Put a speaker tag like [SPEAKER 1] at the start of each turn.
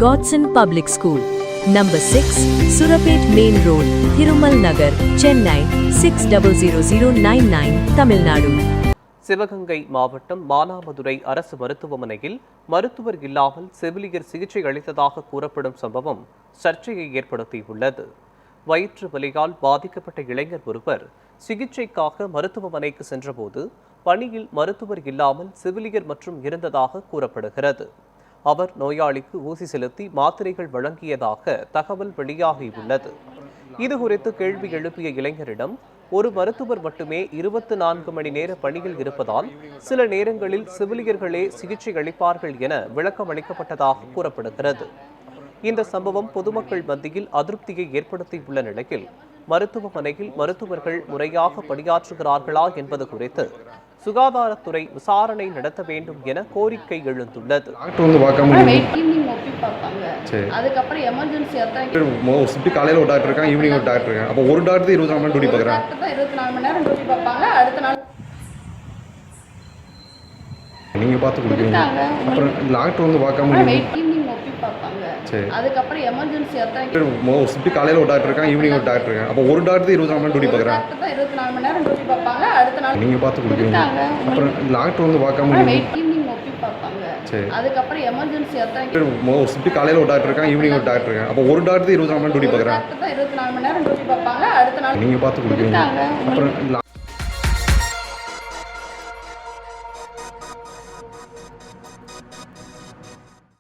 [SPEAKER 1] Godson Public School, Number 6, Surapet Main Road, Thirumal Nagar, Chennai 600099, Tamil Nadu.
[SPEAKER 2] Sivaganga மாவட்டம் மானாமதுரை அரசு மருத்துவமனையில் மருத்துவர் இல்லாமல் செவிலியர் சிகிச்சை அளித்ததாக கூறப்படும் சம்பவம் சர்ச்சையை ஏற்படுத்தியுள்ளது. வயிற்று வலியால் பாதிக்கப்பட்ட இளைஞர் ஒருவர் சிகிச்சைக்காக மருத்துவமனைக்கு சென்றபோது பணியில் மருத்துவர் இல்லாமல் செவிலியர் மற்றும் இருந்ததாக கூறப்படுகிறது. அவர் நோயாளிக்கு ஊசி செலுத்தி மாத்திரைகள் வழங்கியதாக தகவல் வெளியாகியுள்ளது. இதுகுறித்து கேள்வி எழுப்பிய இளைஞரிடம் ஒரு மருத்துவர் மட்டுமே 24 மணி நேர பணியில் இருப்பதால் சில நேரங்களில் செவிலியர்களே சிகிச்சை அளிப்பார்கள் என விளக்கம் அளிக்கப்பட்டதாக கூறப்படுகிறது. இந்த சம்பவம் பொதுமக்கள் மத்தியில் அதிருப்தியை ஏற்படுத்தியுள்ள நிலையில் மருத்துவமனையில் மருத்துவர்கள் முறையாக பணியாற்றுகிறார்களா என்பது குறித்து சுகாதாரத்துறை விசாரணை நடத்த வேண்டும் என கோரிக்கை எழுந்துள்ளது.
[SPEAKER 3] அதுக்கப்புறம் எமர்ஜென்சி
[SPEAKER 4] காலையில் ஒரு டாக்டர் இருக்காங்க, ஈவினிங் ஒரு டாக்டர் இருக்காங்க. அப்போ ஒரு டாக்டர் 24 மணி நேரம் டியூட்டி பார்க்குறாங்க.
[SPEAKER 3] 24 மணி நேரம் டியூட்டி பார்ப்பாங்க. அடுத்த நாள்
[SPEAKER 4] நீங்க பார்த்து கொடுக்குறீங்க. அப்புறம் டாக்டர் வந்து பார்க்காம
[SPEAKER 3] ஈவினிங் ஒப்பி பார்ப்பாங்க. அதுக்கப்புறம் எமர்ஜென்சி
[SPEAKER 4] காலையில் ஒரு டாக்டர் இருக்காங்க, ஈவினிங் ஒரு டாக்டர் இருக்காங்க. அப்போ ஒரு டாக்டர் 24 மணி நேரம் டியூட்டி பார்க்குறாங்க.
[SPEAKER 3] 24 மணி நேரம் டியூட்டி பார்ப்பாங்க. அடுத்த நாள்
[SPEAKER 4] நீங்க பார்த்து கொடுக்குறீங்க. அப்புறம் டாக்டர் வந்து பார்க்காம
[SPEAKER 3] ஈவினிங் ஒப்பி பார்ப்பாங்க. அதுக்கப்புறம் எமர்ஜென்சி
[SPEAKER 4] காலையில் ஒரு டாக்டர் இருக்காங்க, ஈவினிங் ஒரு டாக்டர் இருக்காங்க. அப்போ ஒரு டாக்டர் 24 மணி நேரம் டியூட்டி பார்க்குறாங்க.
[SPEAKER 3] 24 மணி நேரம் டியூட்டி பார்ப்பாங்க. அடுத்த நாள்
[SPEAKER 4] நீங்க பார்த்து கொடுக்குறீங்க. அப்புறம்